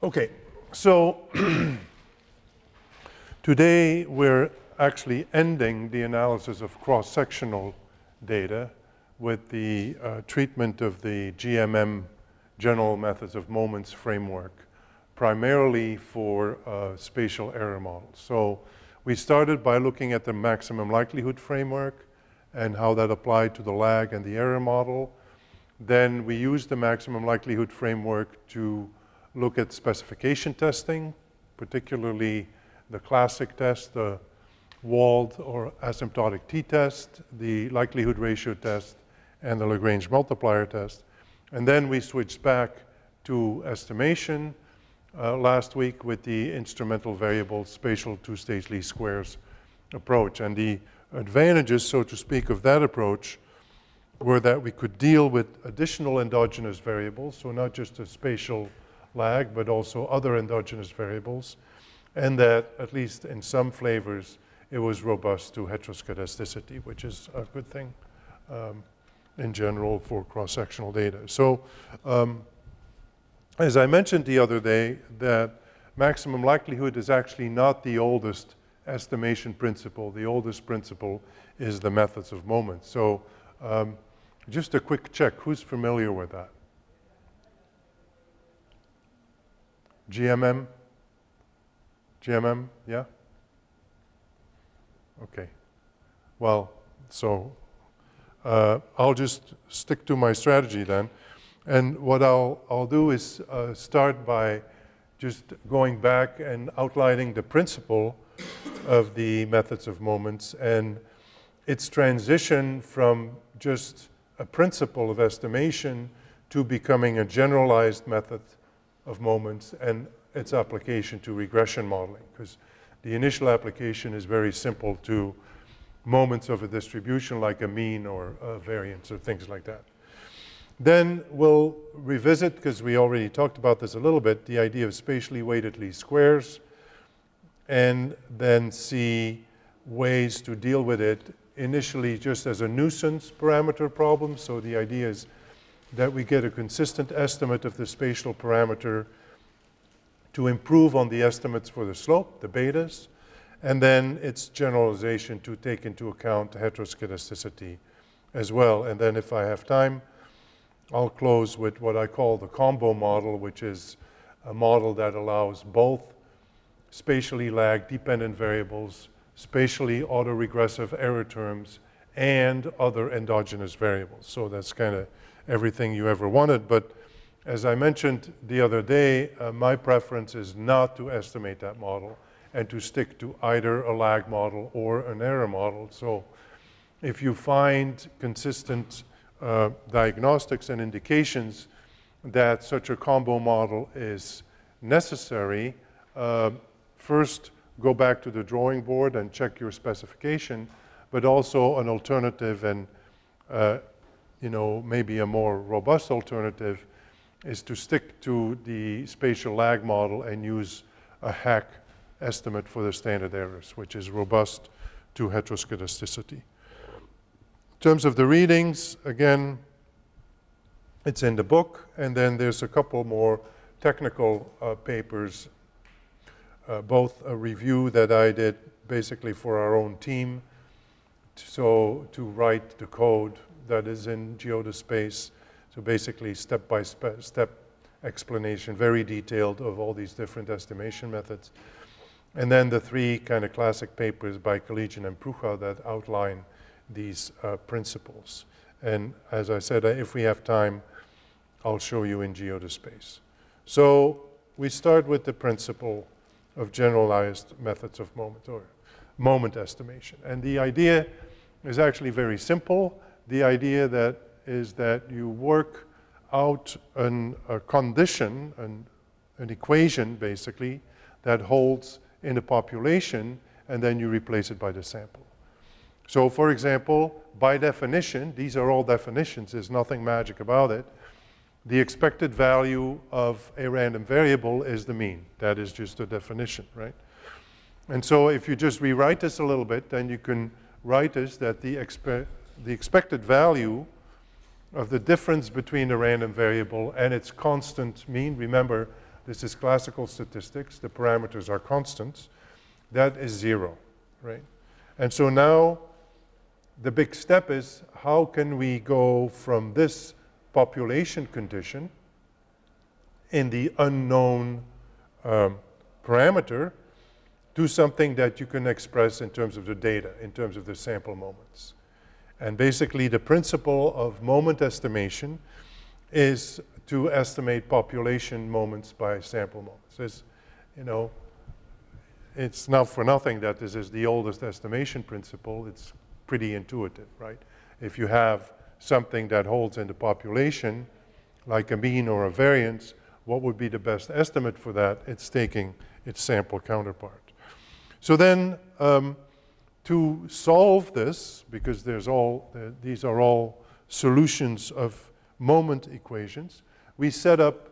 Okay, so today we're actually ending the analysis of cross-sectional data with the treatment of the GMM, General Methods of Moments framework, primarily for spatial error models. So we started by looking at the maximum likelihood framework and how that applied to the lag and the error model. Then we used the maximum likelihood framework to look at specification testing, particularly the classic test, the walled or asymptotic t-test, the likelihood ratio test, and the Lagrange multiplier test. And then we switched back to estimation last week with the instrumental variable spatial two-stage least squares approach. And the advantages, so to speak, of that approach were that we could deal with additional endogenous variables, so not just a spatial lag, but also other endogenous variables, and that, at least in some flavors, it was robust to heteroscedasticity, which is a good thing in general for cross-sectional data. So, as I mentioned the other day, that maximum likelihood is actually not the oldest estimation principle. The oldest principle is the methods of moments. So, just a quick check, who's familiar with that? GMM? GMM, yeah? Okay. Well, so I'll just stick to my strategy then. And what I'll do is start by just going back and outlining the principle of the methods of moments and its transition from just a principle of estimation to becoming a generalized method of moments and its application to regression modeling, because the initial application is very simple to moments of a distribution like a mean or a variance or things like that. Then we'll revisit, because we already talked about this a little bit, the idea of spatially weighted least squares, and then see ways to deal with it initially just as a nuisance parameter problem. So the idea is that we get a consistent estimate of the spatial parameter to improve on the estimates for the slope, the betas, and then its generalization to take into account heteroscedasticity as well. And then if I have time, I'll close with what I call the combo model, which is a model that allows both spatially lag-dependent variables, spatially autoregressive error terms, and other endogenous variables. So that's kind of everything you ever wanted. But as I mentioned the other day, my preference is not to estimate that model and to stick to either a lag model or an error model. So if you find consistent diagnostics and indications that such a combo model is necessary, first go back to the drawing board and check your specification, but also an alternative and maybe a more robust alternative is to stick to the spatial lag model and use a hack estimate for the standard errors, which is robust to heteroscedasticity. In terms of the readings, again, it's in the book, and then there's a couple more technical papers, both a review that I did basically for our own team, so to write the code that is in GeoDa space. So basically step-by-step explanation, very detailed, of all these different estimation methods. And then the three kind of classic papers by Collegian and Prucha that outline these principles. And as I said, if we have time, I'll show you in GeoDa space. So we start with the principle of generalized methods of moment or moment estimation. And the idea is actually very simple. The idea is that you work out a condition, an equation basically, that holds in a population, and then you replace it by the sample. So for example, by definition, these are all definitions, there's nothing magic about it, the expected value of a random variable is the mean. That is just a definition, right? And so if you just rewrite this a little bit, then you can write this that the expected value of the difference between the random variable and its constant mean. Remember, this is classical statistics, the parameters are constants, that is 0, right? And so now the big step is how can we go from this population condition in the unknown parameter to something that you can express in terms of the data, in terms of the sample moments. And basically the principle of moment estimation is to estimate population moments by sample moments. It's, you know, it's not for nothing that this is the oldest estimation principle. It's pretty intuitive, right? If you have something that holds in the population, like a mean or a variance, what would be the best estimate for that? It's taking its sample counterpart. So then, to solve this, because these are all solutions of moment equations, we set up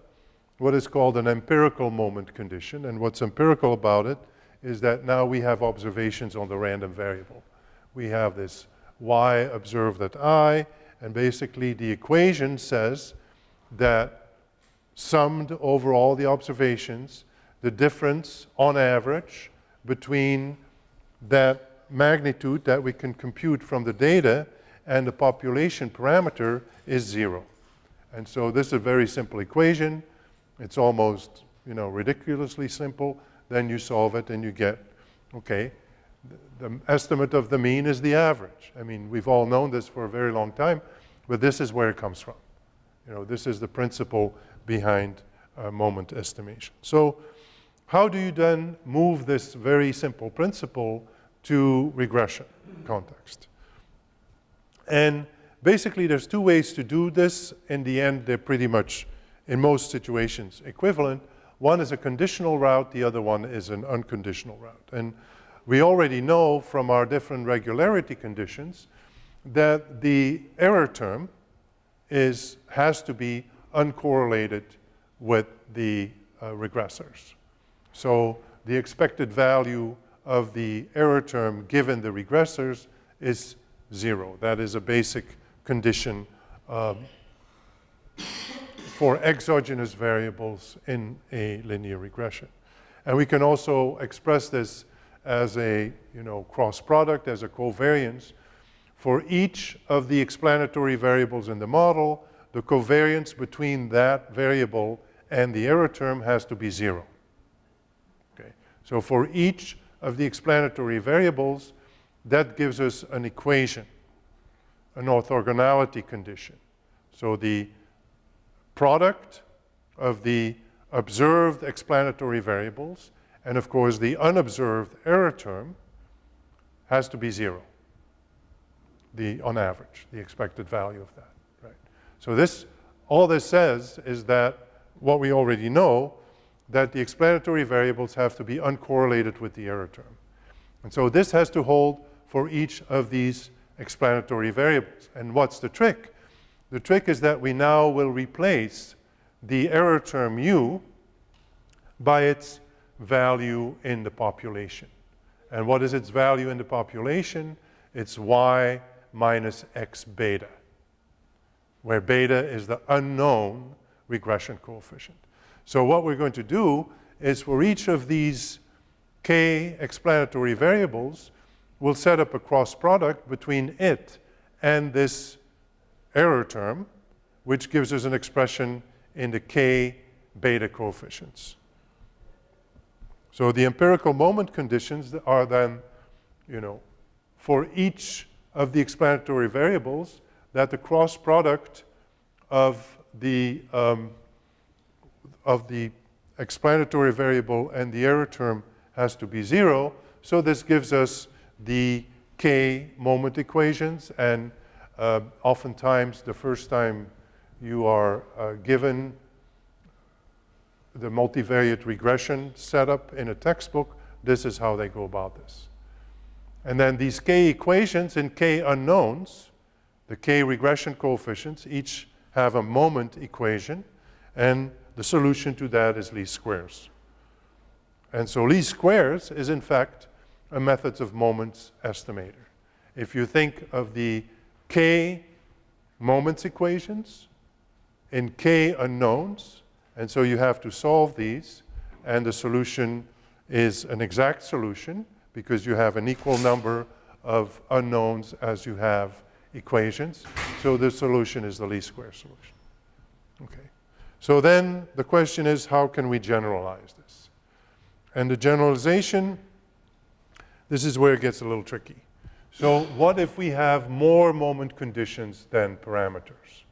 what is called an empirical moment condition. And what's empirical about it is that now we have observations on the random variable. We have this y observed at I, and basically the equation says that summed over all the observations, the difference on average between that magnitude that we can compute from the data and the population parameter is 0. And so this is a very simple equation. It's almost, you know, ridiculously simple. Then you solve it and you get, okay, the estimate of the mean is the average. I mean, we've all known this for a very long time, but this is where it comes from. You know, this is the principle behind moment estimation. So how do you then move this very simple principle to regression context? And basically there's two ways to do this. In the end, they're pretty much, in most situations, equivalent. One is a conditional route, the other one is an unconditional route. And we already know from our different regularity conditions that the error term has to be uncorrelated with the regressors. So the expected value of the error term given the regressors is 0. That is a basic condition for exogenous variables in a linear regression. And we can also express this as a, you know, cross product, as a covariance. For each of the explanatory variables in the model, the covariance between that variable and the error term has to be 0. Okay. So for each of the explanatory variables, that gives us an equation, an orthogonality condition. So the product of the observed explanatory variables and of course the unobserved error term has to be 0. On average, the expected value of that, right? So all this says is that what we already know, that the explanatory variables have to be uncorrelated with the error term. And so this has to hold for each of these explanatory variables. And what's the trick? The trick is that we now will replace the error term u by its value in the population. And what is its value in the population? It's y minus x beta, where beta is the unknown regression coefficient. So what we're going to do is for each of these k explanatory variables, we'll set up a cross product between it and this error term, which gives us an expression in the k beta coefficients. So the empirical moment conditions are then, you know, for each of the explanatory variables, that the cross product of the explanatory variable and the error term has to be 0. So this gives us the k moment equations, and oftentimes the first time you are given the multivariate regression setup in a textbook, this is how they go about this. And then these k equations in k unknowns, the k regression coefficients, each have a moment equation, and the solution to that is least squares. And so least squares is in fact a methods of moments estimator. If you think of the k moments equations in k unknowns, And so you have to solve these, and the solution is an exact solution because you have an equal number of unknowns as you have equations. So the solution is the least square solution. Okay. So then the question is, how can we generalize this? And the generalization, this is where it gets a little tricky. So what if we have more moment conditions than parameters,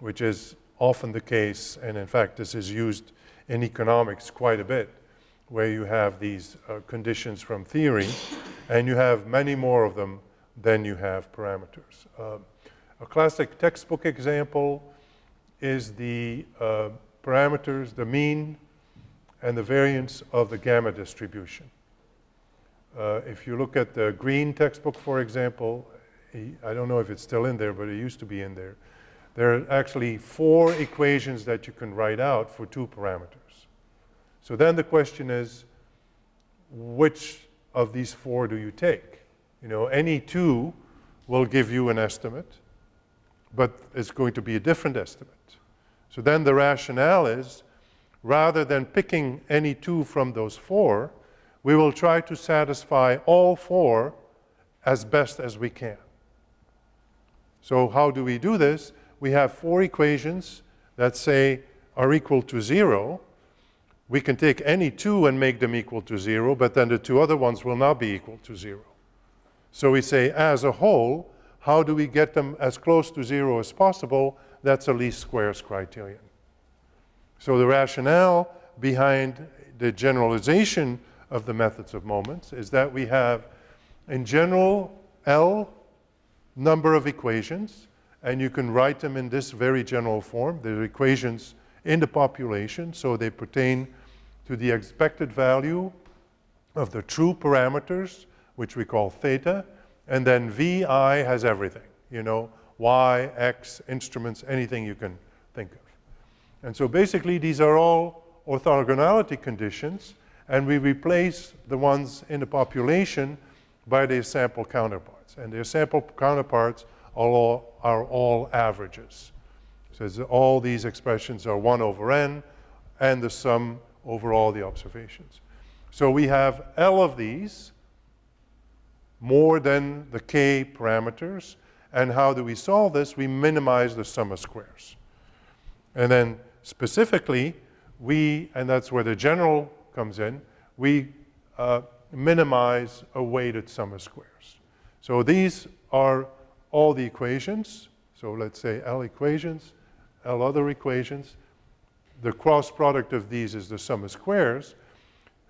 which is often the case, and in fact this is used in economics quite a bit, where you have these conditions from theory, and you have many more of them than you have parameters. A classic textbook example is the parameters, the mean and the variance of the gamma distribution. If you look at the Green textbook, for example, I don't know if it's still in there, but it used to be in there. There are actually 4 equations that you can write out for 2 parameters. So then the question is, which of these 4 do you take? You know, any 2 will give you an estimate, but it's going to be a different estimate. So then the rationale is, rather than picking any 2 from those 4, we will try to satisfy all 4 as best as we can. So how do we do this? We have 4 equations that say are equal to 0. We can take any 2 and make them equal to 0, but then the 2 other ones will not be equal to 0. So we say, as a whole, how do we get them as close to 0 as possible? That's a least squares criterion. So the rationale behind the generalization of the methods of moments is that we have, in general, L number of equations, and you can write them in this very general form. They're equations in the population, so they pertain to the expected value of the true parameters, which we call theta, and then VI has everything, you know, Y, X, instruments, anything you can think of. And so basically these are all orthogonality conditions, and we replace the ones in the population by their sample counterparts. And their sample counterparts are all averages. So all these expressions are 1 over n, and the sum over all the observations. So we have L of these, more than the k parameters. And how do we solve this? We minimize the sum of squares. And then specifically, and that's where the general comes in, we minimize a weighted sum of squares. So these are all the equations. So let's say L equations, L other equations. The cross product of these is the sum of squares.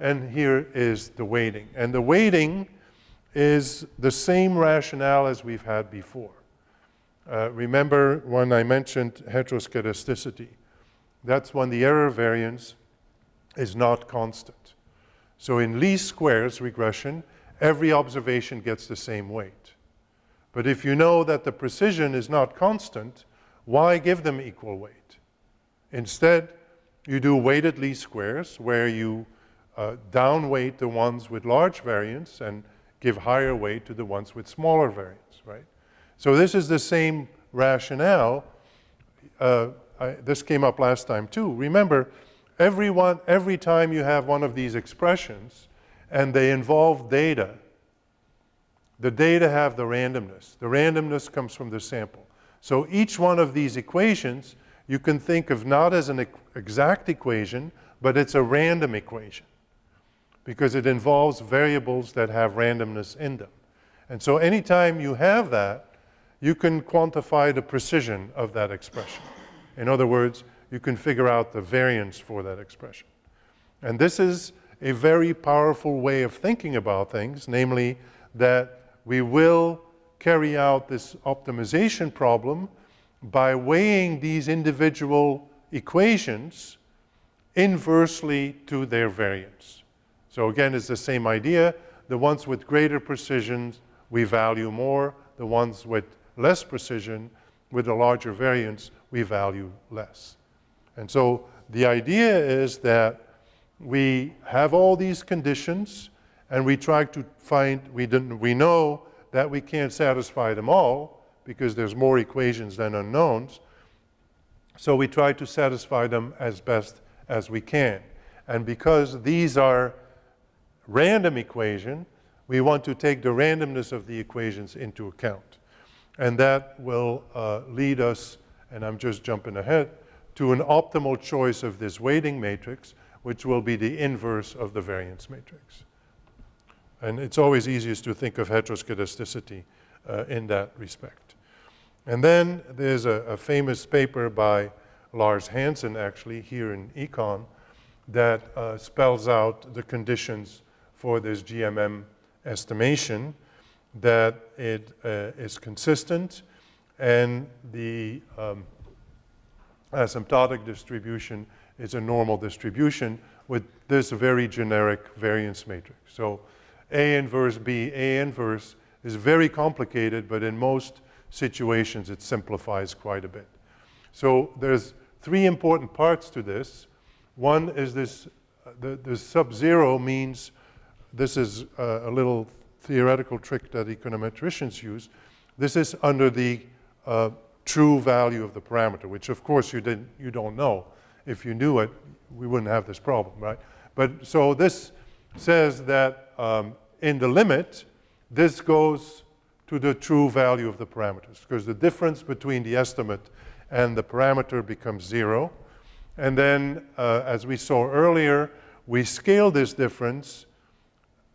And here is the weighting. And the weighting is the same rationale as we've had before. Remember when I mentioned heteroscedasticity? That's when the error variance is not constant. So in least squares regression, every observation gets the same weight. But if you know that the precision is not constant, why give them equal weight? Instead, you do weighted least squares, where you downweight the ones with large variance and give higher weight to the ones with smaller variance, right? So this is the same rationale. This came up last time too. Remember, every time you have one of these expressions and they involve data, the data have the randomness. The randomness comes from the sample. So each one of these equations you can think of not as an exact equation, but it's a random equation, because it involves variables that have randomness in them. And so anytime you have that, you can quantify the precision of that expression. In other words, you can figure out the variance for that expression. And this is a very powerful way of thinking about things, namely that we will carry out this optimization problem by weighing these individual equations inversely to their variance. So again, it's the same idea. The ones with greater precision we value more. The ones with less precision, with a larger variance, we value less. And so the idea is that we have all these conditions, and we try to find, we know that we can't satisfy them all because there's more equations than unknowns. So we try to satisfy them as best as we can. And because these are random equations, we want to take the randomness of the equations into account. And that will lead us, and I'm just jumping ahead, to an optimal choice of this weighting matrix, which will be the inverse of the variance matrix. And it's always easiest to think of heteroscedasticity in that respect. And then there's a famous paper by Lars Hansen, actually, here in Econ, that spells out the conditions for this GMM estimation, that it is consistent, and the asymptotic distribution is a normal distribution with this very generic variance matrix. So A inverse B, A inverse is very complicated, but in most situations it simplifies quite a bit. So there's three important parts to this. One is this, the sub-zero means, this is a little theoretical trick that econometricians use. This is under the true value of the parameter, which of course you don't know. If you knew it, we wouldn't have this problem, right? But so this says that in the limit, this goes to the true value of the parameters, because the difference between the estimate and the parameter becomes 0. And then, as we saw earlier, we scale this difference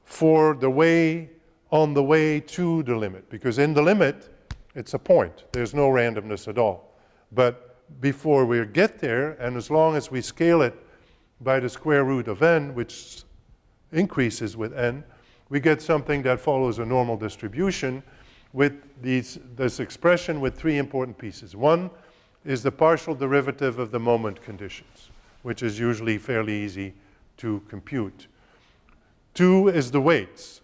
for the way, on the way to the limit, because in the limit, it's a point. There's no randomness at all. But before we get there, and as long as we scale it by the square root of n, which increases with n, we get something that follows a normal distribution with this expression with three important pieces. One is the partial derivative of the moment conditions, which is usually fairly easy to compute. Two is the weights,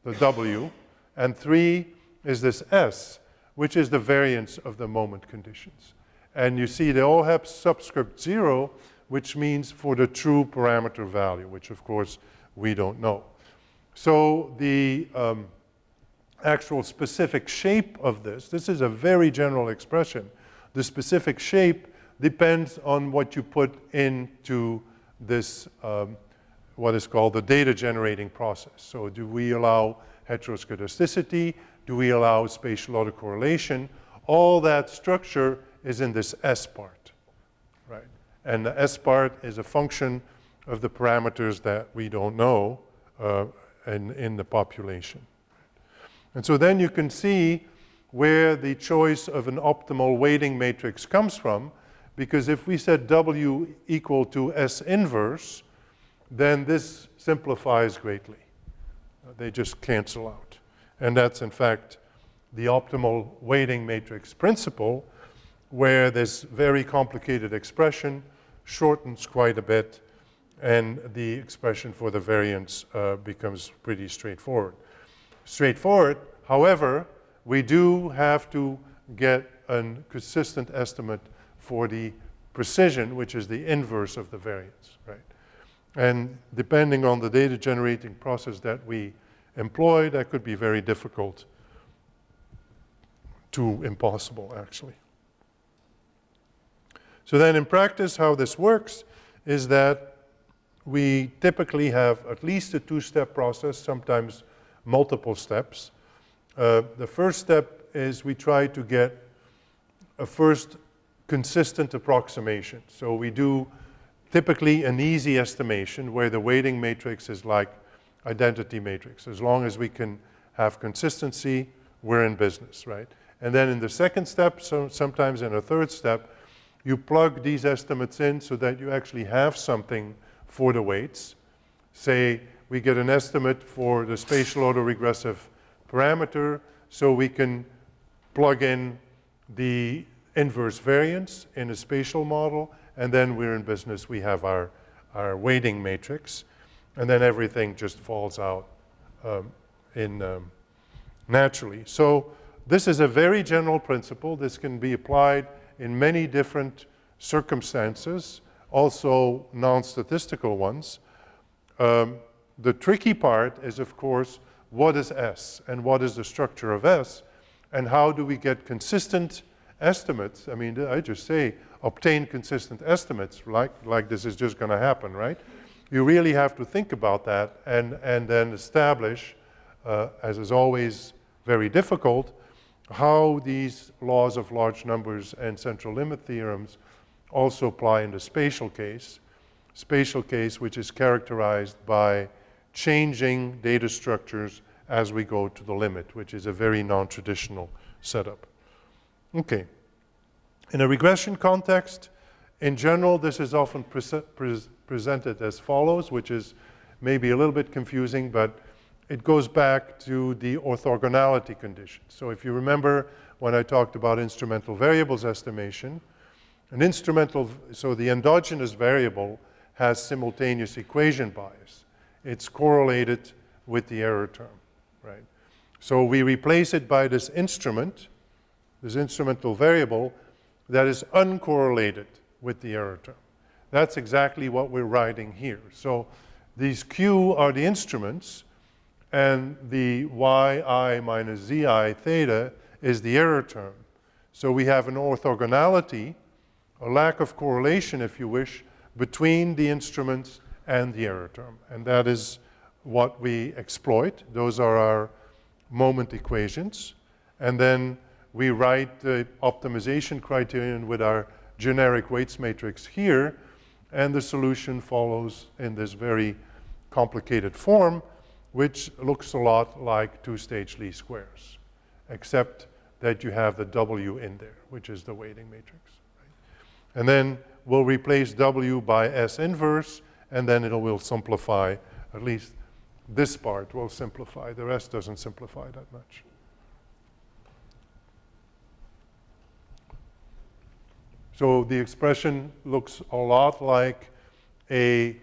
the W, and three is this S, which is the variance of the moment conditions. And you see they all have subscript 0, which means for the true parameter value, which of course we don't know. So the actual specific shape of this is a very general expression. The specific shape depends on what you put into this, what is called the data generating process. So do we allow heteroscedasticity? Do we allow spatial autocorrelation? All that structure is in this S part, right? And the S part is a function of the parameters that we don't know in the population. And so then you can see where the choice of an optimal weighting matrix comes from, because if we set W equal to S inverse, then this simplifies greatly. They just cancel out. And that's in fact the optimal weighting matrix principle, where this very complicated expression shortens quite a bit, and the expression for the variance becomes pretty straightforward. However, we do have to get a consistent estimate for the precision, which is the inverse of the variance, right? And depending on the data generating process that we employ, that could be very difficult to impossible, actually. So then in practice, how this works is that we typically have at least a two-step process, sometimes multiple steps. The first step is we try to get a first consistent approximation. So we do typically an easy estimation where the weighting matrix is like identity matrix. As long as we can have consistency, we're in business, right? And then in the second step, so sometimes in a third step, you plug these estimates in so that you actually have something for the weights. Say we get an estimate for the spatial autoregressive parameter, so we can plug in the inverse variance in a spatial model, and then we're in business. We have our weighting matrix, and then everything just falls out naturally. So this is a very general principle. This can be applied in many different circumstances, also non-statistical ones. The tricky part is, of course, what is S and what is the structure of S, and how do we get consistent estimates, I mean, I just say obtain consistent estimates, like this is just going to happen, right? You really have to think about that and then establish, as is always very difficult, how these laws of large numbers and central limit theorems also apply in the spatial case. Spatial case, which is characterized by changing data structures as we go to the limit, which is a very non-traditional setup. Okay. In a regression context, in general, this is often presented as follows, which is maybe a little bit confusing, but it goes back to the orthogonality condition. So if you remember when I talked about instrumental variables estimation, so the endogenous variable has simultaneous equation bias. It's correlated with the error term, right? So we replace it by this instrument, this instrumental variable that is uncorrelated with the error term. That's exactly what we're writing here. So these Q are the instruments, and the yi minus zi theta is the error term. So we have an orthogonality, a lack of correlation, if you wish, between the instruments and the error term. And that is what we exploit. Those are our moment equations. And then we write the optimization criterion with our generic weights matrix here, and the solution follows in this very complicated form, which looks a lot like two-stage least squares, except that you have the W in there, which is the weighting matrix. Right? And then we'll replace W by S inverse, and then it will simplify, at least this part will simplify. The rest doesn't simplify that much. So the expression looks a lot like a,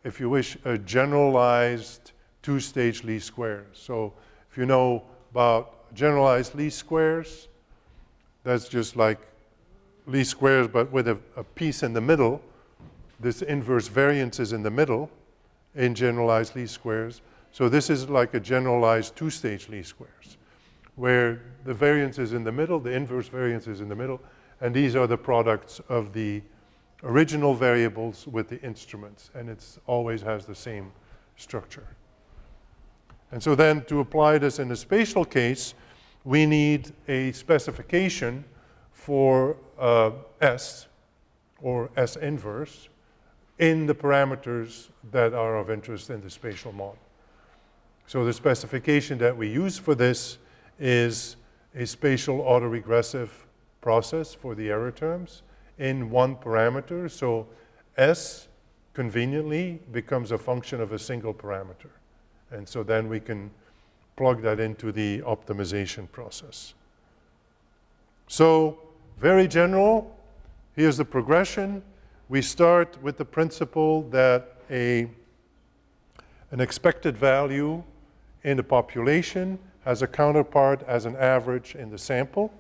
if you wish, a generalized two-stage least squares. So if you know about generalized least squares, that's just like least squares but with a piece in the middle. This inverse variance is in the middle in generalized least squares. So this is like a generalized two-stage least squares, where the variance is in the middle, the inverse variance is in the middle, and these are the products of the original variables with the instruments, and it always has the same structure. And so then to apply this in a spatial case, we need a specification for S, or S inverse, in the parameters that are of interest in the spatial model. So the specification that we use for this is a spatial autoregressive process for the error terms in one parameter. So S conveniently becomes a function of a single parameter. And so then we can plug that into the optimization process. So very general, here's the progression. We start with the principle that an expected value in the population has a counterpart as an average in the sample.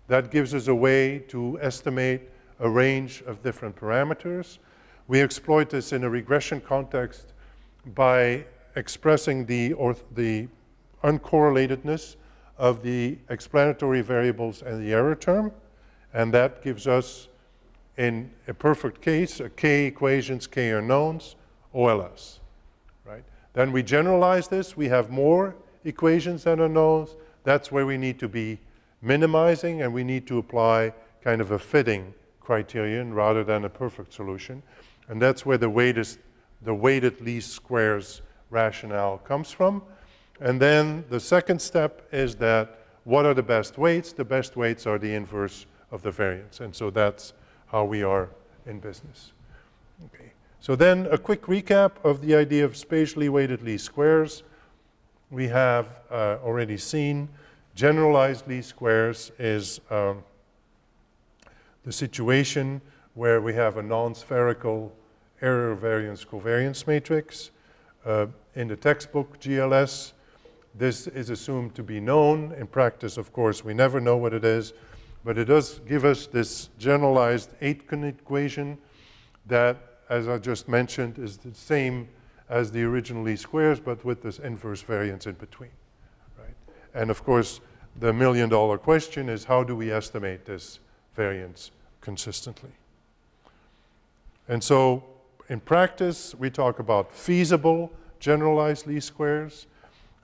That gives us a way to estimate a range of different parameters. We exploit this in a regression context by expressing the uncorrelatedness of the explanatory variables and the error term. And that gives us, in a perfect case, a K equations, K unknowns, OLS. Right? Then we generalize this. We have more equations and unknowns. That's where we need to be minimizing, and we need to apply kind of a fitting criterion rather than a perfect solution. And that's where the weighted least squares rationale comes from. And then the second step is that what are the best weights? The best weights are the inverse of the variance. And so that's how we are in business. Okay. So then a quick recap of the idea of spatially weighted least squares. We have already seen generalized least squares is the situation where we have a non-spherical error variance covariance matrix. In the textbook GLS, this is assumed to be known. In practice, of course, we never know what it is, but it does give us this generalized Aitken equation that, as I just mentioned, is the same as the original least squares, but with this inverse variance in between. Right? And of course, the million-dollar question is, how do we estimate this variance consistently. And so in practice, we talk about feasible generalized least squares.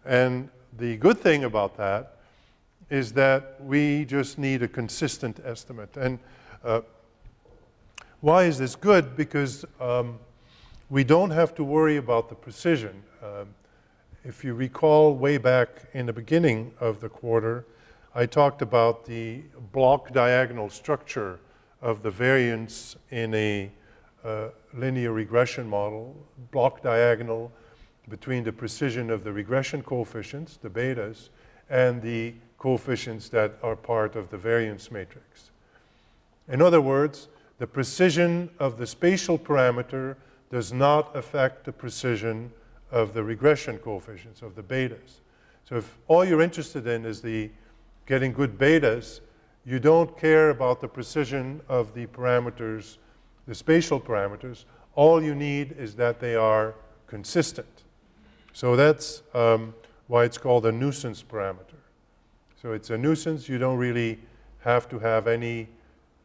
And the good thing about that is that we just need a consistent estimate. And why is this good? Because we don't have to worry about the precision. If you recall way back in the beginning of the quarter, I talked about the block diagonal structure of the variance in a linear regression model, block diagonal between the precision of the regression coefficients, the betas, and the coefficients that are part of the variance matrix. In other words, the precision of the spatial parameter does not affect the precision of the regression coefficients, of the betas. So if all you're interested in is getting good betas, you don't care about the precision of the parameters, the spatial parameters. All you need is that they are consistent. So that's why it's called a nuisance parameter. So it's a nuisance. You don't really have to have any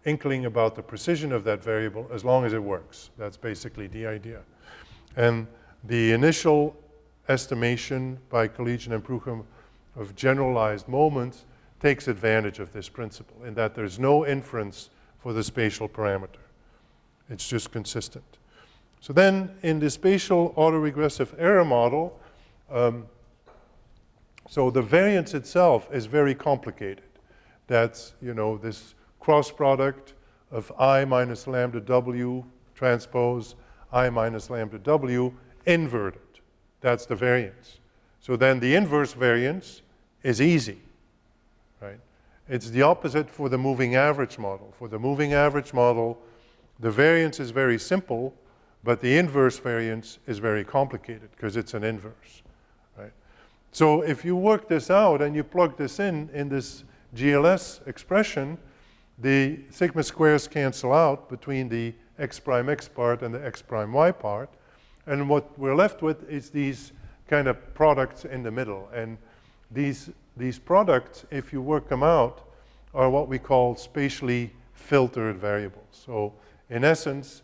inkling about the precision of that variable as long as it works. That's basically the idea. And the initial estimation by Collegian and Prucham of generalized moments takes advantage of this principle in that there's no inference for the spatial parameter. It's just consistent. So then in the spatial autoregressive error model, so the variance itself is very complicated. That's, this cross product of I minus lambda W transpose I minus lambda W inverted. That's the variance. So then the inverse variance is easy, right? It's the opposite for the moving average model. For the moving average model, the variance is very simple, but the inverse variance is very complicated because it's an inverse, right? So if you work this out and you plug this in this GLS expression, the sigma squares cancel out between the x prime x part and the x prime y part. And what we're left with is these kind of products in the middle. And these products, if you work them out, are what we call spatially filtered variables. So in essence,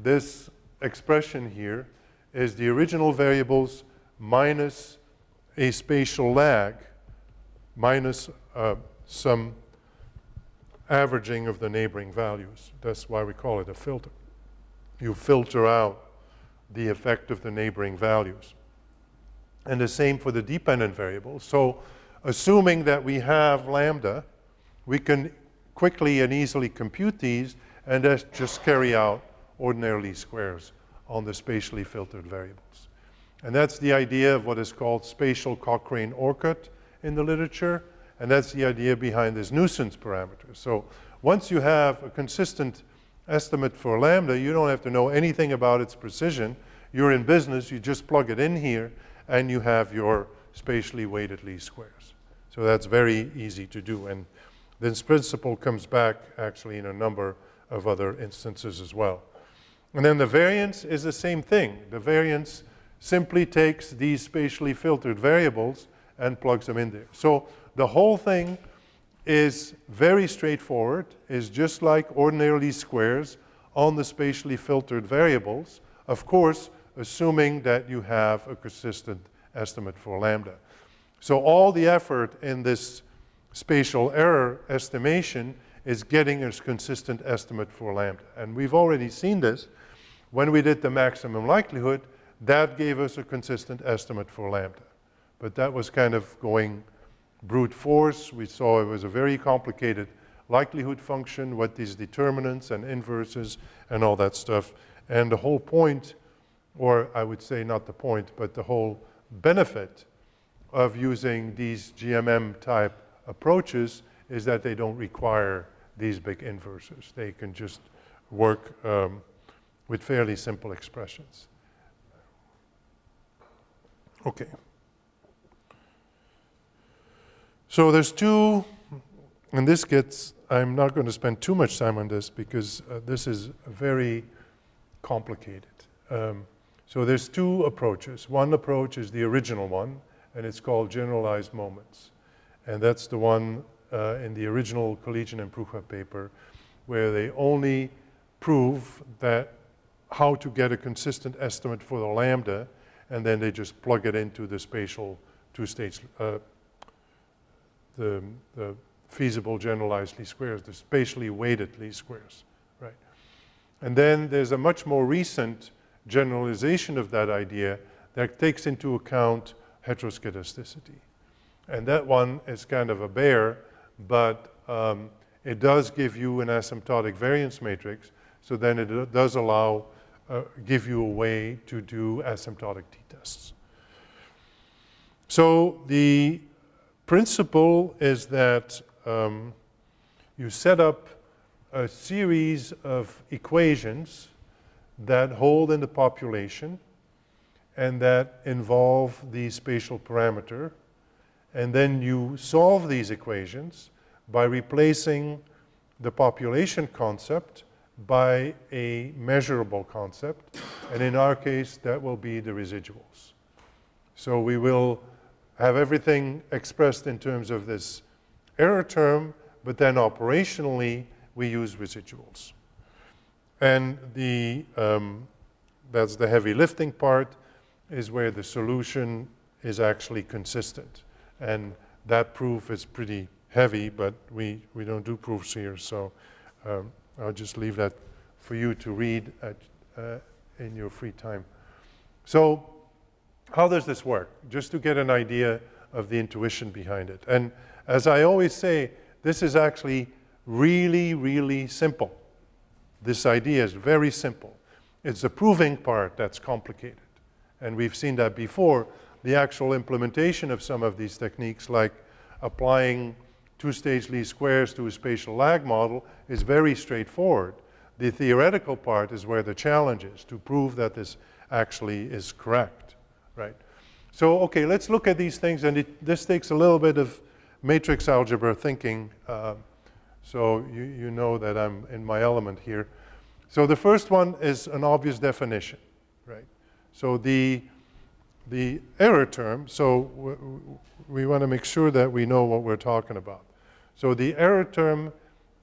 this expression here is the original variables minus a spatial lag minus some averaging of the neighboring values. That's why we call it a filter. You filter out the effect of the neighboring values. And the same for the dependent variables. So assuming that we have lambda, we can quickly and easily compute these and just carry out ordinary least squares on the spatially filtered variables. And that's the idea of what is called spatial Cochrane-Orcutt in the literature, and that's the idea behind this nuisance parameter. So once you have a consistent estimate for lambda, you don't have to know anything about its precision. You're in business, you just plug it in here, and you have your spatially weighted least squares. So that's very easy to do. And this principle comes back actually in a number of other instances as well. And then the variance is the same thing. The variance simply takes these spatially filtered variables and plugs them in there. So the whole thing is very straightforward, is just like ordinary least squares on the spatially filtered variables, of course, assuming that you have a consistent estimate for lambda. So all the effort in this spatial error estimation is getting a consistent estimate for lambda. And we've already seen this. When we did the maximum likelihood, that gave us a consistent estimate for lambda. But that was kind of going brute force. We saw it was a very complicated likelihood function with these determinants and inverses and all that stuff. And the whole point, or I would say not the point, but the whole benefit of using these GMM type approaches is that they don't require these big inverses. They can just work with fairly simple expressions. Okay. So there's two, and this gets, I'm not going to spend too much time on this because this is very complicated. So there's two approaches. One approach is the original one, and it's called generalized moments. And that's the one in the original collegiate and Prucha paper, where they only prove that how to get a consistent estimate for the lambda, and then they just plug it into the spatial two-stage, the feasible generalized least squares, the spatially weighted least squares, right? And then there's a much more recent generalization of that idea that takes into account heteroscedasticity. And that one is kind of a bear, but it does give you an asymptotic variance matrix, so then it does allow, give you a way to do asymptotic t-tests. So the principle is that you set up a series of equations that hold in the population and that involve the spatial parameter, and then you solve these equations by replacing the population concept by a measurable concept, and in our case that will be the residuals. So we will have everything expressed in terms of this error term, but then operationally we use residuals. And that's the heavy lifting part, is where the solution is actually consistent. And that proof is pretty heavy, but we don't do proofs here, so I'll just leave that for you to read in your free time. So how does this work? Just to get an idea of the intuition behind it. And as I always say, this is actually really, really simple. This idea is very simple. It's the proving part that's complicated. And we've seen that before. The actual implementation of some of these techniques, like applying two-stage least squares to a spatial lag model, is very straightforward. The theoretical part is where the challenge is, to prove that this actually is correct, right? So, okay, let's look at these things, and this takes a little bit of matrix algebra thinking, so you know that I'm in my element here. So the first one is an obvious definition, right? So the error term, so we want to make sure that we know what we're talking about. So the error term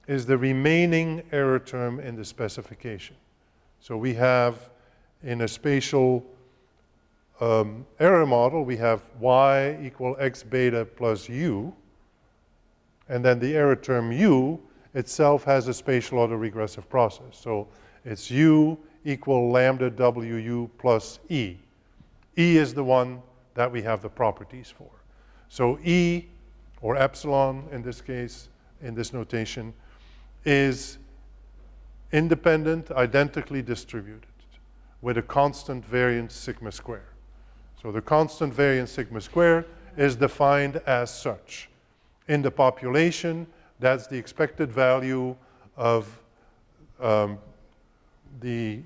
is the remaining error term in the specification. So we have, in a spatial error model, we have y equal x beta plus u, and then the error term u itself has a spatial autoregressive process. So it's u equal lambda wu plus e. E is the one that we have the properties for. So E, or epsilon in this case, in this notation, is independent, identically distributed with a constant variance sigma square. So the constant variance sigma square is defined as such. In the population, that's the expected value of the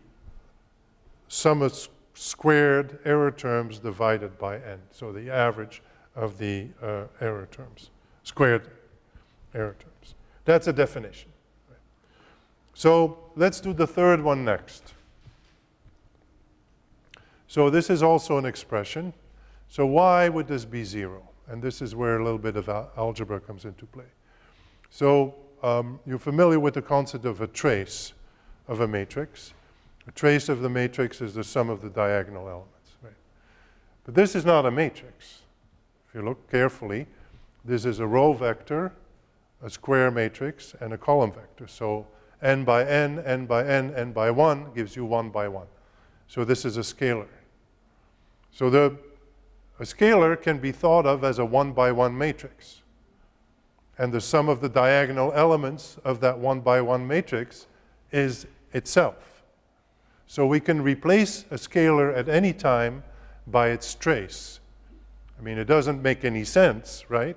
sum of squared error terms divided by n. So the average of the error terms, squared error terms. That's a definition. Right? So let's do the third one next. So this is also an expression. So why would this be 0? And this is where a little bit of algebra comes into play. So you're familiar with the concept of a trace of a matrix. A trace of the matrix is the sum of the diagonal elements, right? But this is not a matrix. If you look carefully, this is a row vector, a square matrix, and a column vector. So n by n, n by n, n by 1 gives you 1 by 1. So this is a scalar. So a scalar can be thought of as a 1 by 1 matrix. And the sum of the diagonal elements of that 1 by 1 matrix is itself. So we can replace a scalar at any time by its trace. I mean, it doesn't make any sense, right,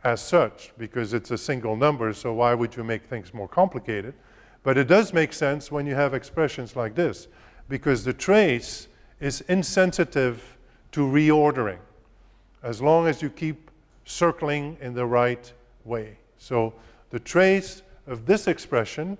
as such, because it's a single number, so why would you make things more complicated? But it does make sense when you have expressions like this, because the trace is insensitive to reordering, as long as you keep circling in the right way. So the trace of this expression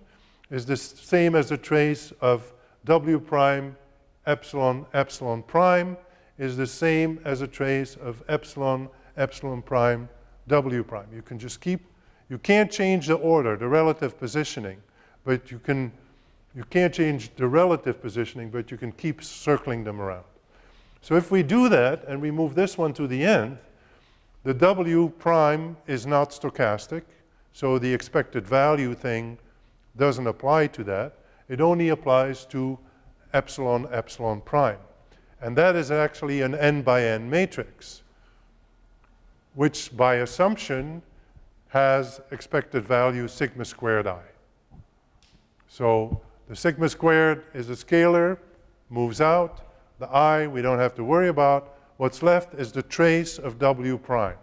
is the same as the trace of w prime epsilon epsilon prime is the same as a trace of epsilon epsilon prime W prime. You can just keep, you can't change the order, the relative positioning, but you can't change the relative positioning, but you can keep circling them around. So if we do that and we move this one to the end, the W prime is not stochastic, so the expected value thing doesn't apply to that. It only applies to epsilon epsilon prime. And that is actually an n by n matrix, which by assumption has expected value sigma squared I. So the sigma squared is a scalar, moves out. The I we don't have to worry about. What's left is the trace of W prime.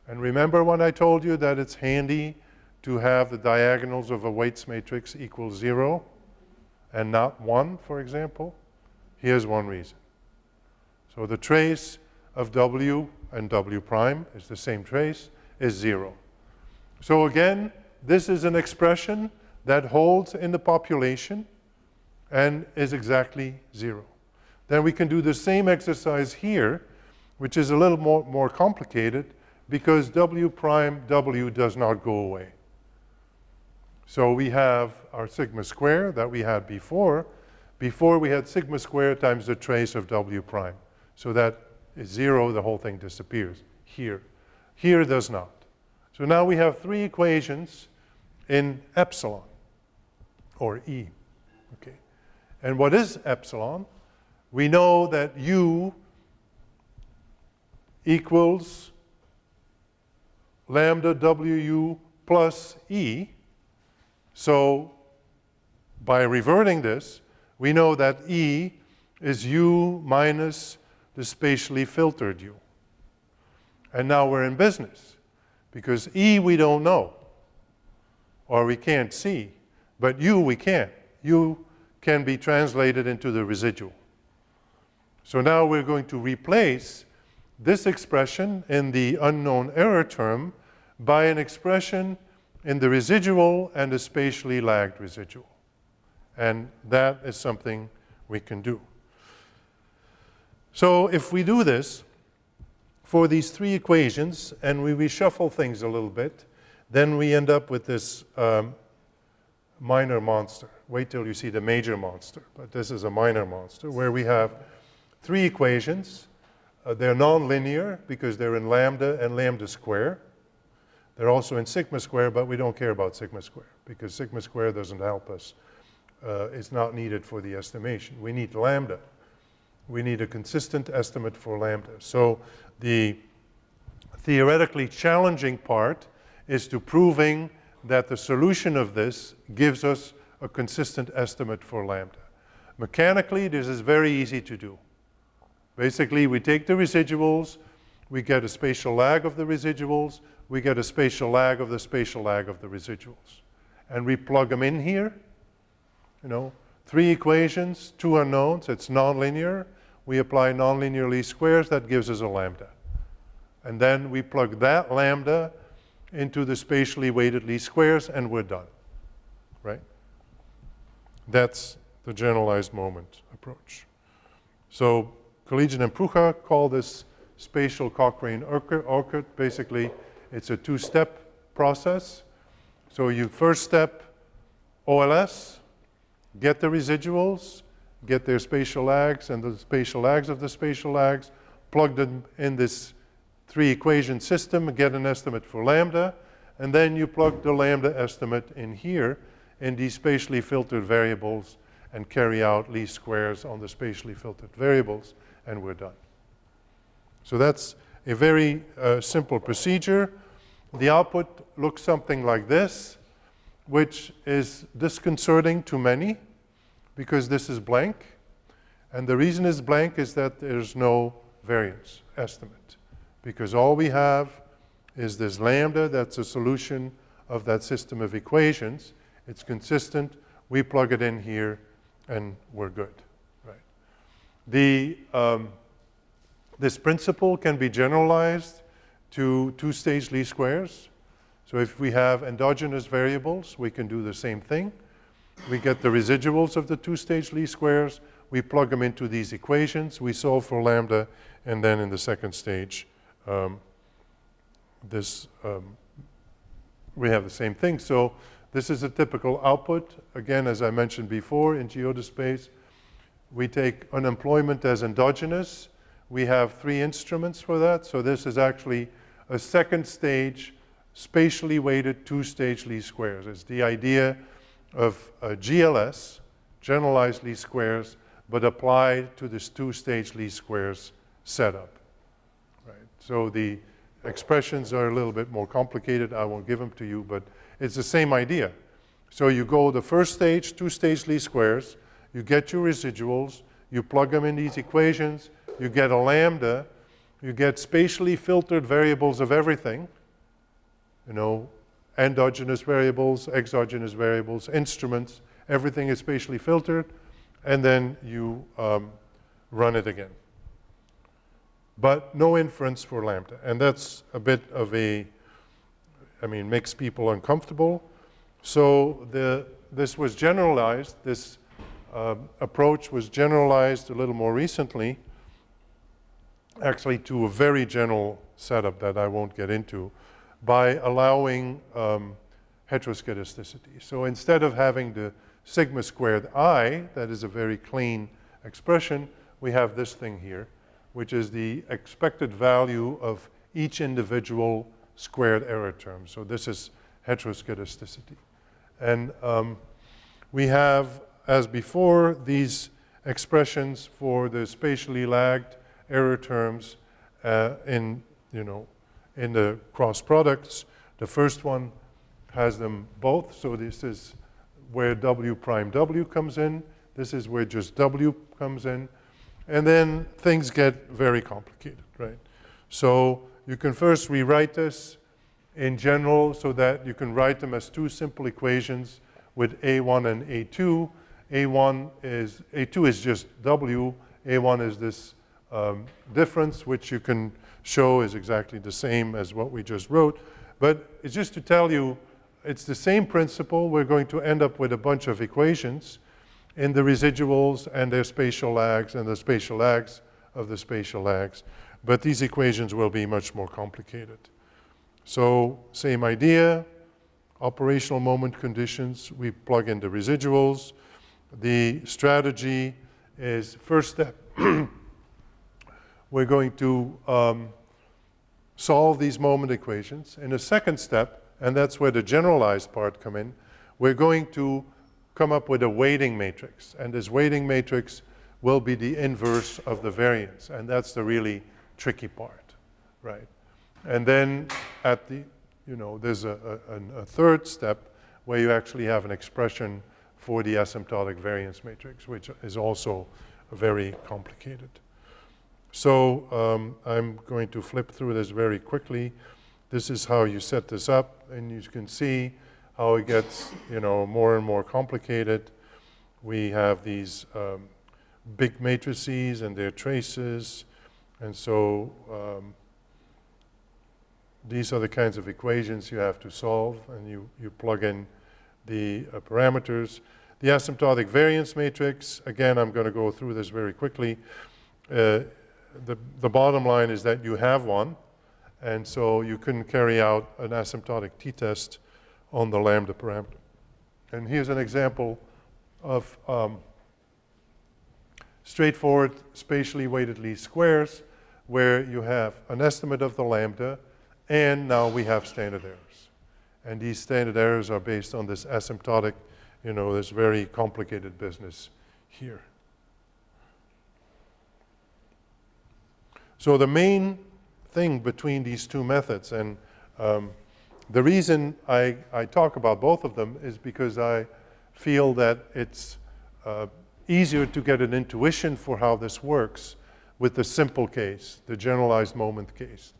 And remember when I told you that it's handy to have the diagonals of a weights matrix equal 0 and not 1, for example? Here's one reason. So the trace of W and W prime is the same trace, is 0. So again, this is an expression that holds in the population and is exactly 0. Then we can do the same exercise here, which is a little more complicated because W prime W does not go away. So we have our sigma square that we had before. Before we had sigma square times the trace of W prime. So that is 0, the whole thing disappears here. Here it does not. So now we have three equations in epsilon, or E. Okay. And what is epsilon? We know that U equals lambda WU plus E. So by reverting this, we know that E is U minus the spatially filtered U. And now we're in business, because E we don't know, or we can't see, but U we can. U can be translated into the residual. So now we're going to replace this expression in the unknown error term by an expression in the residual and the spatially lagged residual. And that is something we can do. So if we do this for these three equations and we reshuffle things a little bit, then we end up with this minor monster. Wait till you see the major monster, but this is a minor monster where we have three equations. They're nonlinear because they're in lambda and lambda square. They're also in sigma square, but we don't care about sigma square because sigma square doesn't help us. It's not needed for the estimation. We need lambda. We need a consistent estimate for lambda. So the theoretically challenging part is to proving that the solution of this gives us a consistent estimate for lambda. Mechanically, this is very easy to do. Basically, we take the residuals, we get a spatial lag of the residuals, we get a spatial lag of the spatial lag of the residuals. And we plug them in here. You know, three equations, two unknowns, it's nonlinear. We apply nonlinear least squares, that gives us a lambda. And then we plug that lambda into the spatially weighted least squares and we're done, right? That's the generalized moment approach. So Collegian and Prucha call this spatial Cochrane-Urquhart. Basically, it's a two-step process. So you first step OLS, get the residuals, get their spatial lags and the spatial lags of the spatial lags, plug them in this three-equation system, get an estimate for lambda, and then you plug the lambda estimate in here in these spatially filtered variables and carry out least squares on the spatially filtered variables, and we're done. So that's a very simple procedure. The output looks something like this, which is disconcerting to many because this is blank. And the reason it's blank is that there's no variance estimate because all we have is this lambda that's a solution of that system of equations. It's consistent. We plug it in here and we're good, right? This principle can be generalized to two-stage least squares. So if we have endogenous variables, we can do the same thing. We get the residuals of the two-stage least squares, we plug them into these equations, we solve for lambda, and then in the second stage, this, we have the same thing. So this is a typical output. Again, as I mentioned before, in GeoDa space, we take unemployment as endogenous. We have 3 instruments for that. So this is actually a second stage, spatially weighted 2-stage least squares. It's the idea of GLS, generalized least squares, but applied to this 2-stage least squares setup. Right? So the expressions are a little bit more complicated. I won't give them to you, but it's the same idea. So you go the first stage, 2-stage least squares, you get your residuals, you plug them in these equations, you get a lambda, you get spatially filtered variables of everything, you know, endogenous variables, exogenous variables, instruments, everything is spatially filtered, and then you run it again. But no inference for lambda, and that's a bit of a, I mean, makes people uncomfortable. So this was generalized, this approach was generalized a little more recently, actually to a very general setup that I won't get into, by allowing heteroscedasticity. So instead of having the sigma squared I, that is a very clean expression, we have this thing here, which is the expected value of each individual squared error term. So this is heteroscedasticity. And we have, as before, these expressions for the spatially lagged error terms in the cross products. The first one has them both. So this is where W prime W comes in. This is where just W comes in. And then things get very complicated, right? So you can first rewrite this in general so that you can write them as 2 simple equations with A1 and A2. A2 is just W. A1 is this difference, which you can show is exactly the same as what we just wrote. But it's just to tell you, it's the same principle. We're going to end up with a bunch of equations in the residuals and their spatial lags and the spatial lags of the spatial lags. But these equations will be much more complicated. So same idea, operational moment conditions, we plug in the residuals. The strategy is, first step, we're going to solve these moment equations. In a second step, and that's where the generalized part come in, we're going to come up with a weighting matrix. And this weighting matrix will be the inverse of the variance. And that's the really tricky part, right? And then at the, there's a third step where you actually have an expression for the asymptotic variance matrix, which is also very complicated. So I'm going to flip through this very quickly. This is how you set this up, and you can see how it gets, more and more complicated. We have these big matrices and their traces, and so these are the kinds of equations you have to solve, and you plug in the parameters. The asymptotic variance matrix, again, I'm going to go through this very quickly. The bottom line is that you have one, and so you can carry out an asymptotic t-test on the lambda parameter. And here's an example of straightforward spatially weighted least squares where you have an estimate of the lambda, and now we have standard errors. And these standard errors are based on this asymptotic, this very complicated business here. So the main thing between these two methods, and the reason I talk about both of them is because I feel that it's easier to get an intuition for how this works with the simple case, the generalized moment case.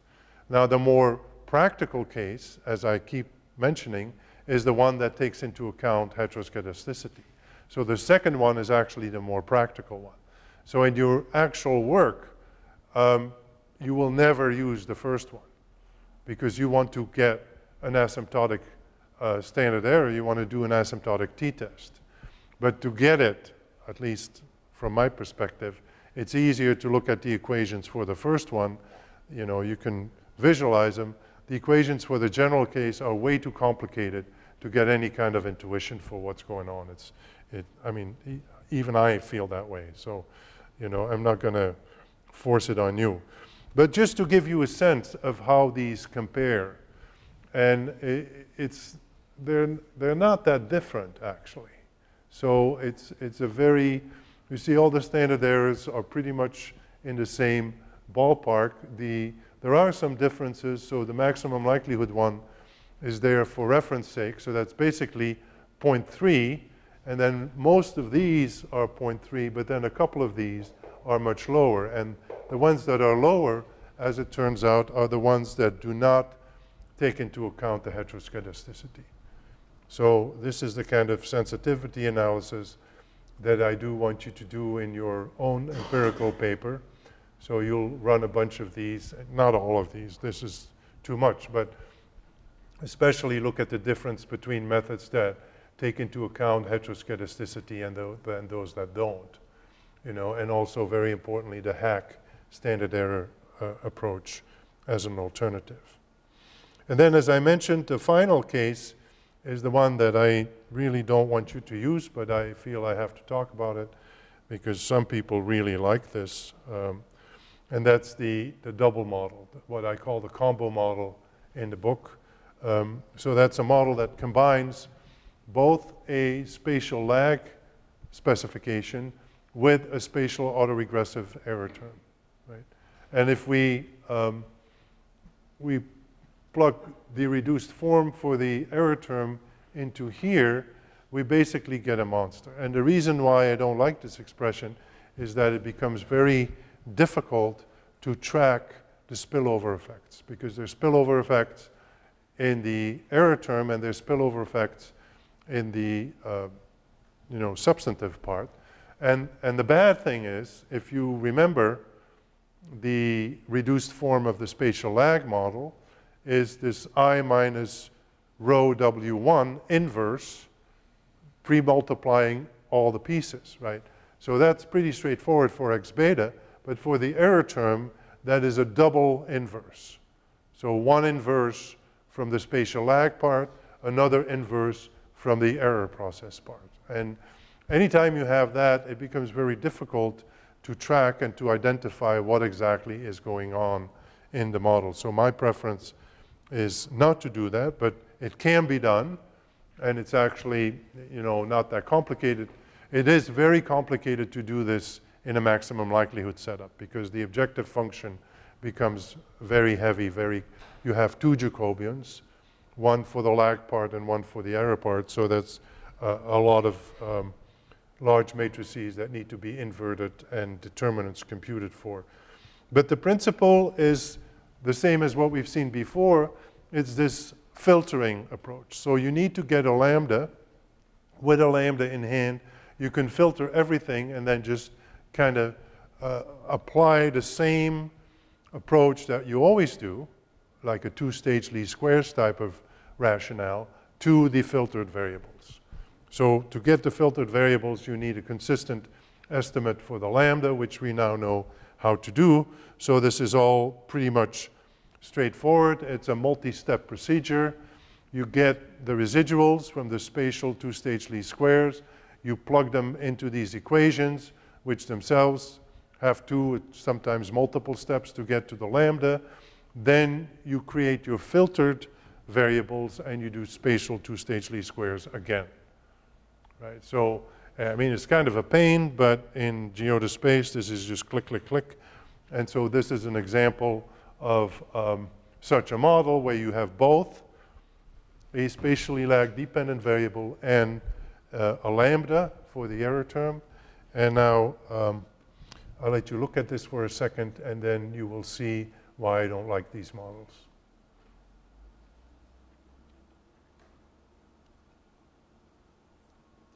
Now, the more practical case, as I keep mentioning, is the one that takes into account heteroscedasticity. So the second one is actually the more practical one. So in your actual work, you will never use the first one because you want to get an asymptotic standard error. You want to do an asymptotic t-test. But to get it, at least from my perspective, it's easier to look at the equations for the first one. You can visualize them. the equations for the general case are way too complicated to get any kind of intuition for what's going on. I mean, even I feel that way. So, you know, I'm not going to force it on you. But just to give you a sense of how these compare, and they're not that different actually. So it's a very, you see all the standard errors are pretty much in the same ballpark. There are some differences, so the maximum likelihood one is there for reference sake, so that's basically 0.3, and then most of these are 0.3, but then a couple of these are much lower, and the ones that are lower, as it turns out, are the ones that do not take into account the heteroscedasticity. So this is the kind of sensitivity analysis that I do want you to do in your own empirical paper. So you'll run a bunch of these, not all of these, this is too much, but especially look at the difference between methods that take into account heteroscedasticity and those that don't, you know, and also very importantly the hack standard error approach as an alternative. And then as I mentioned, the final case is the one that I really don't want you to use, but I feel I have to talk about it because some people really like this. And that's the double model, what I call the combo model in the book. So that's a model that combines both a spatial lag specification with a spatial autoregressive error term, right? And if we plug the reduced form for the error term into here, we basically get a monster. And the reason why I don't like this expression is that it becomes very difficult to track the spillover effects, because there's spillover effects in the error term and there's spillover effects in the substantive part. And the bad thing is, if you remember, the reduced form of the spatial lag model is this I minus rho W1 inverse pre-multiplying all the pieces, right? So that's pretty straightforward for x beta, but for the error term, that is a double inverse. So one inverse from the spatial lag part, another inverse from the error process part. And anytime you have that, it becomes very difficult to track and to identify what exactly is going on in the model. So my preference is not to do that, but it can be done, and it's actually, not that complicated. It is very complicated to do this in a maximum likelihood setup because the objective function becomes very heavy, you have two Jacobians, one for the lag part and one for the error part, so that's a lot of large matrices that need to be inverted and determinants computed for. But the principle is the same as what we've seen before. It's this filtering approach. So you need to get a lambda. With a lambda in hand, you can filter everything and then just kind of apply the same approach that you always do, like a two-stage least squares type of rationale, to the filtered variables. So to get the filtered variables, you need a consistent estimate for the lambda, which we now know how to do. So this is all pretty much straightforward. It's a multi-step procedure. You get the residuals from the spatial two-stage least squares. You plug them into these equations, which themselves have two, sometimes multiple steps to get to the lambda. Then you create your filtered variables and you do spatial two-stage least squares again. Right? So, I mean, it's kind of a pain, but in GeoDa space, this is just click, click, click. And so this is an example of such a model where you have both a spatially lag-dependent variable and a lambda for the error term. And now I'll let you look at this for a second, and then you will see why I don't like these models.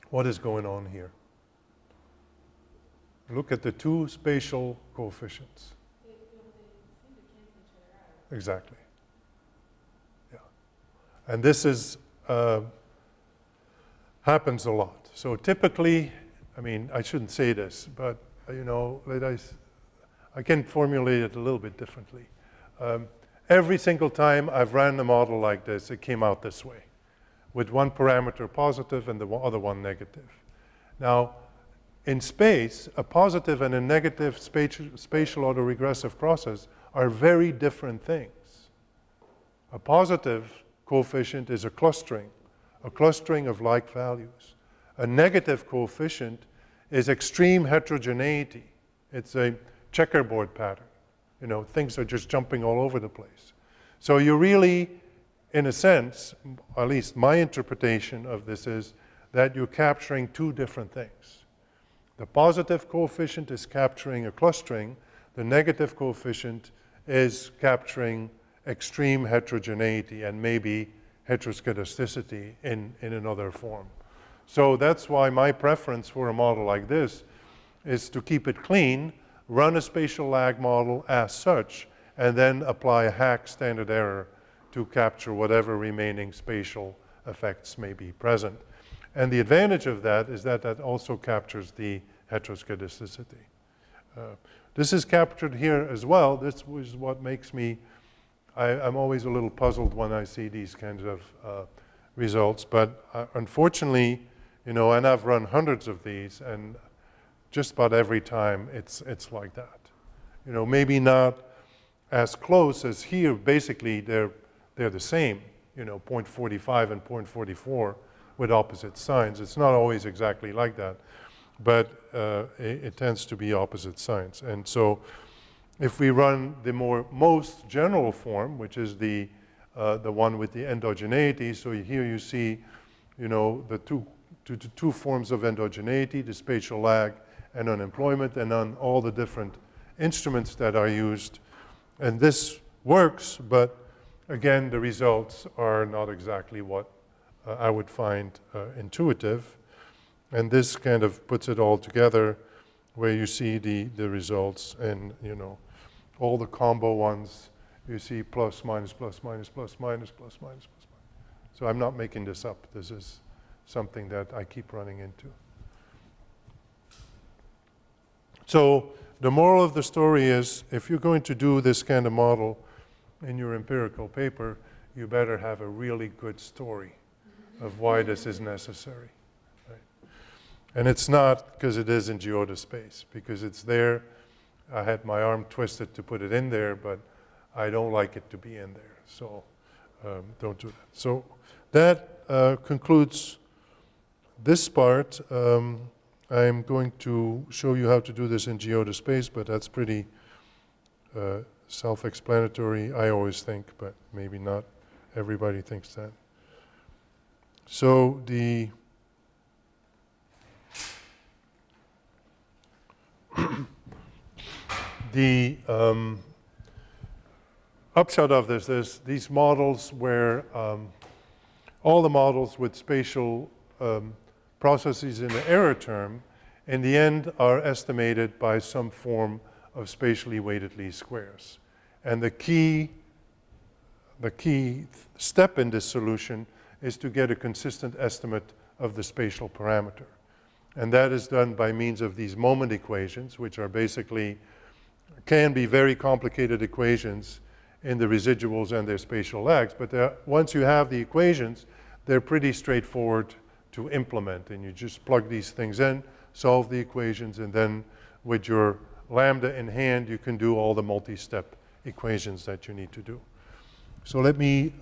What is going on here? Look at the two spatial coefficients. They seem to cancel each other out. Exactly. Yeah. And this is happens a lot. So typically, I mean, I shouldn't say this, but I can formulate it a little bit differently. every single time I've ran a model like this, it came out this way, with one parameter positive and the other one negative. Now, in space, a positive and a negative spatial autoregressive process are very different things. A positive coefficient is a clustering of like values. A negative coefficient is extreme heterogeneity. It's a checkerboard pattern. You know, things are just jumping all over the place. So you really, in a sense, at least my interpretation of this is that you're capturing two different things. The positive coefficient is capturing a clustering. The negative coefficient is capturing extreme heterogeneity and maybe heteroscedasticity in another form. So that's why my preference for a model like this is to keep it clean, run a spatial lag model as such, and then apply a hack standard error to capture whatever remaining spatial effects may be present. And the advantage of that is that that also captures the heteroscedasticity. This is captured here as well. This is what makes me, I'm always a little puzzled when I see these kinds of results. But unfortunately, you know, and I've run hundreds of these, and just about every time it's like that. You know, maybe not as close as here. Basically, they're the same, you know, 0.45 and 0.44 with opposite signs. It's not always exactly like that, but it tends to be opposite signs. And so if we run the most general form, which is the one with the endogeneity, so here you see, you know, the two forms of endogeneity, the spatial lag and unemployment, and on all the different instruments that are used. And this works, but again, the results are not exactly what I would find intuitive. And this kind of puts it all together where you see the results, and, you know, all the combo ones, you see plus, minus, plus, minus, plus, minus, plus, minus, plus, minus. So I'm not making this up. This is something that I keep running into. So the moral of the story is, if you're going to do this kind of model in your empirical paper, you better have a really good story of why this is necessary. Right? And it's not because it is in GeoDa space, because it's there. I had my arm twisted to put it in there, but I don't like it to be in there. So don't do that. So that concludes this part. I'm going to show you how to do this in GeoDa space, but that's pretty self-explanatory, I always think, but maybe not everybody thinks that. So the upshot of this is these models where all the models with spatial processes in the error term, in the end, are estimated by some form of spatially weighted least squares. And the key step in this solution is to get a consistent estimate of the spatial parameter. And that is done by means of these moment equations, which are basically, can be very complicated equations in the residuals and their spatial lags. But once you have the equations, they're pretty straightforward to implement, and you just plug these things in, solve the equations, and then with your lambda in hand, you can do all the multi-step equations that you need to do. So let me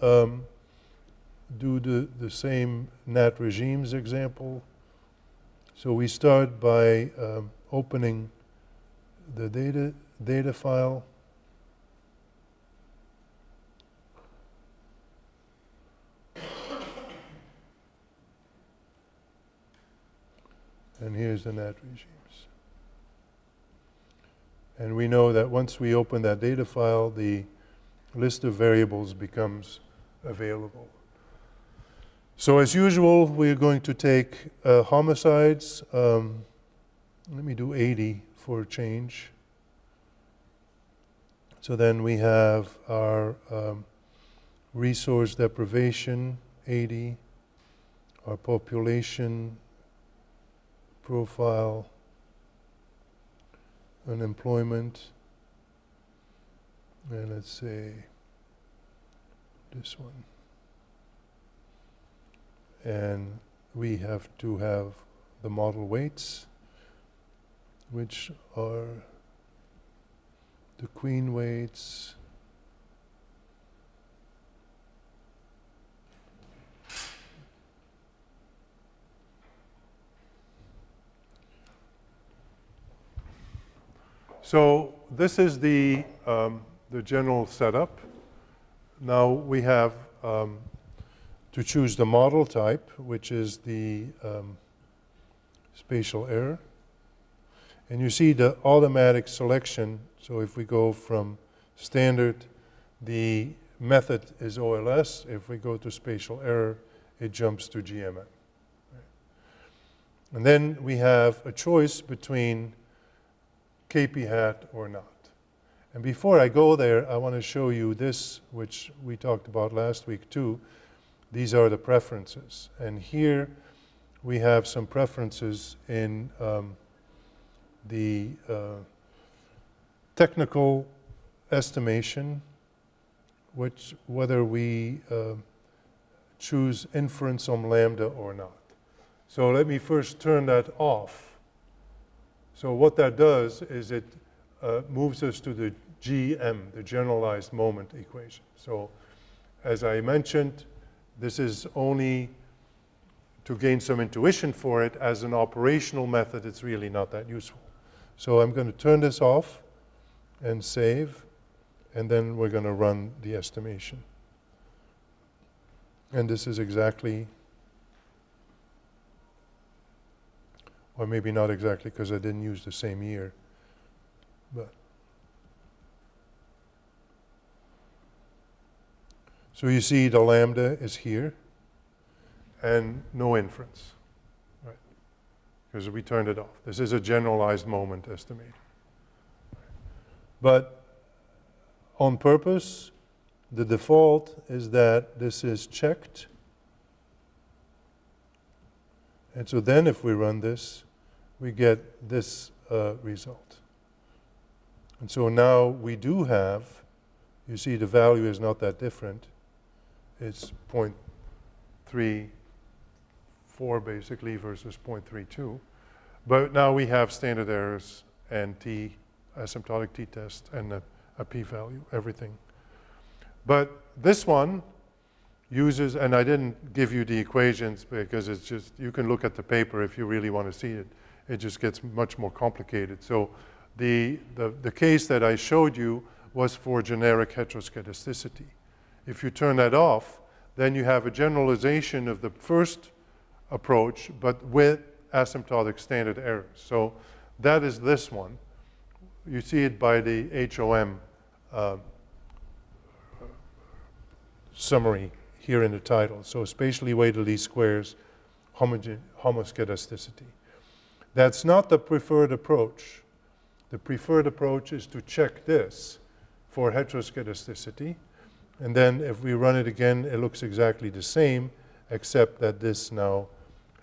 do the same Nat regimes example. So we start by opening the data file. And here's the Nat regimes. And we know that once we open that data file, the list of variables becomes available. So as usual, we're going to take homicides. Let me do 80 for a change. So then we have our resource deprivation, 80, our population profile, unemployment, and let's say this one. And we have to have the model weights, which are the queen weights, so this is the general setup. Now we have to choose the model type, which is the spatial error. And you see the automatic selection. So if we go from standard, the method is OLS. If we go to spatial error, it jumps to GMM. Right? And then we have a choice between KP hat or not. And before I go there, I want to show you this, which we talked about last week too. These are the preferences. And here we have some preferences in the technical estimation, which whether we choose inference on lambda or not. So let me first turn that off. So what that does is it moves us to the GM, the generalized moment equation. So as I mentioned, this is only to gain some intuition for it. As an operational method, it's really not that useful. So I'm going to turn this off and save, and then we're going to run the estimation. And this is exactly, or maybe not exactly because I didn't use the same year, but. So you see the lambda is here and no inference, right? Because we turned it off. This is a generalized moment estimator. But on purpose, the default is that this is checked. And so then if we run this, we get this result. And so now we do have, you see the value is not that different. It's 0.34 basically versus 0.32. But now we have standard errors and t, asymptotic t-test, and a p-value, everything. But this one uses, and I didn't give you the equations because it's just, you can look at the paper if you really want to see it. It just gets much more complicated. So the case that I showed you was for generic heteroscedasticity. If you turn that off, then you have a generalization of the first approach, but with asymptotic standard errors. So that is this one. You see it by the HOM summary here in the title. So spatially weighted least squares, homoscedasticity. That's not the preferred approach. The preferred approach is to check this for heteroscedasticity. And then if we run it again, it looks exactly the same, except that this now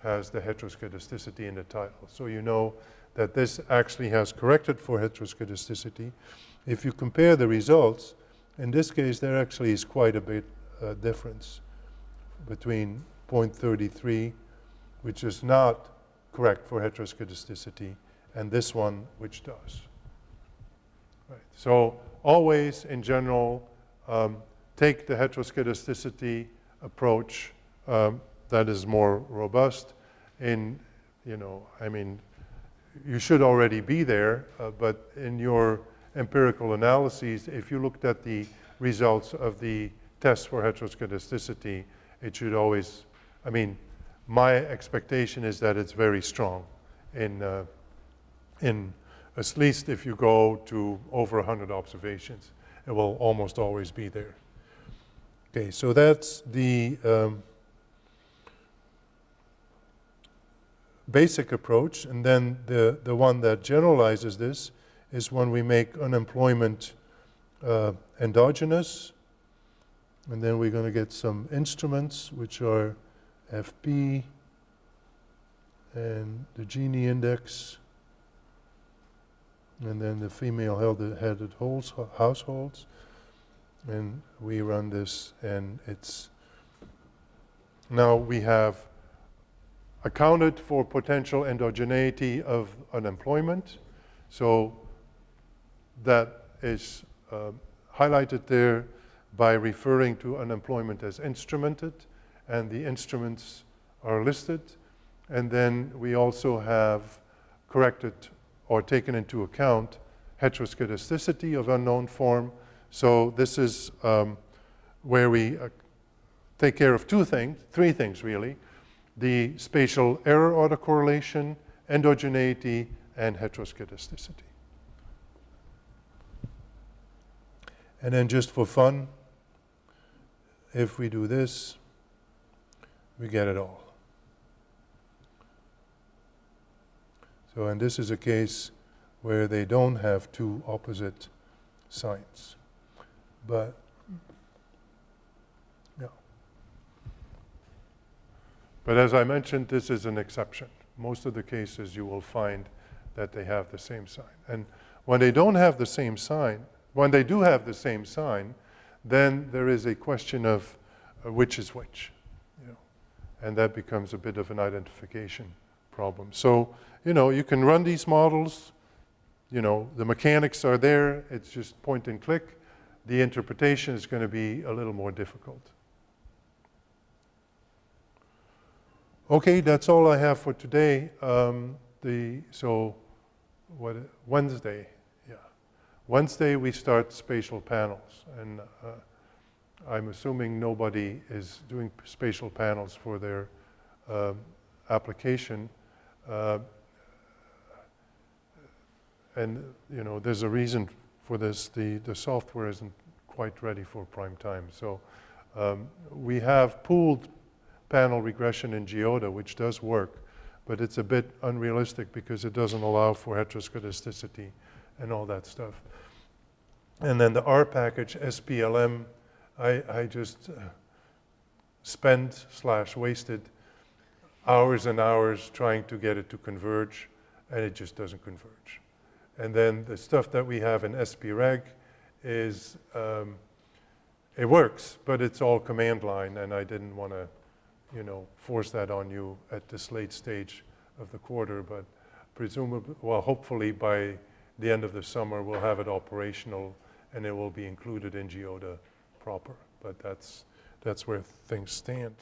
has the heteroscedasticity in the title. So you know that this actually has corrected for heteroscedasticity. If you compare the results, in this case there actually is quite a bit difference between 0.33, which is not correct for heteroscedasticity, and this one, which does. Right. So always, in general, take the heteroscedasticity approach that is more robust. In, you know, I mean, you should already be there, but in your empirical analyses, if you looked at the results of the test for heteroscedasticity, it should always, I mean, my expectation is that it's very strong in at least if you go to over 100 observations, it will almost always be there. Okay, so that's the basic approach, and then the one that generalizes this is when we make unemployment endogenous, and then we're going to get some instruments which are FP and the Gini index, and then the female-headed households. And we run this, and it's, now we have accounted for potential endogeneity of unemployment. So that is highlighted there by referring to unemployment as instrumented, and the instruments are listed. And then we also have corrected or taken into account heteroscedasticity of unknown form. So this is where we take care of three things really: the spatial error autocorrelation, endogeneity, and heteroscedasticity. And then just for fun, if we do this, we get it all. So, and this is a case where they don't have two opposite signs. But, yeah. But as I mentioned, this is an exception. Most of the cases you will find that they have the same sign. And when they don't have the same sign, when they do have the same sign, then there is a question of which is which, you know, and that becomes a bit of an identification problem. So, you know, you can run these models, you know, the mechanics are there, it's just point and click. The interpretation is going to be a little more difficult. Okay, that's all I have for today. Wednesday, yeah. Wednesday we start spatial panels, and I'm assuming nobody is doing spatial panels for their application. And you know, there's a reason for this. The software isn't quite ready for prime time. So we have pooled panel regression in GeoDa, which does work, but it's a bit unrealistic because it doesn't allow for heteroscedasticity and all that stuff. And then the R package, SPLM, I just spent/wasted hours and hours trying to get it to converge, and it just doesn't converge. And then the stuff that we have in SPReg is, it works, but it's all command line, and I didn't want to, you know, force that on you at this late stage of the quarter, but presumably, well, hopefully by the end of the summer, we'll have it operational, and it will be included in GeoDa proper. But that's where things stand.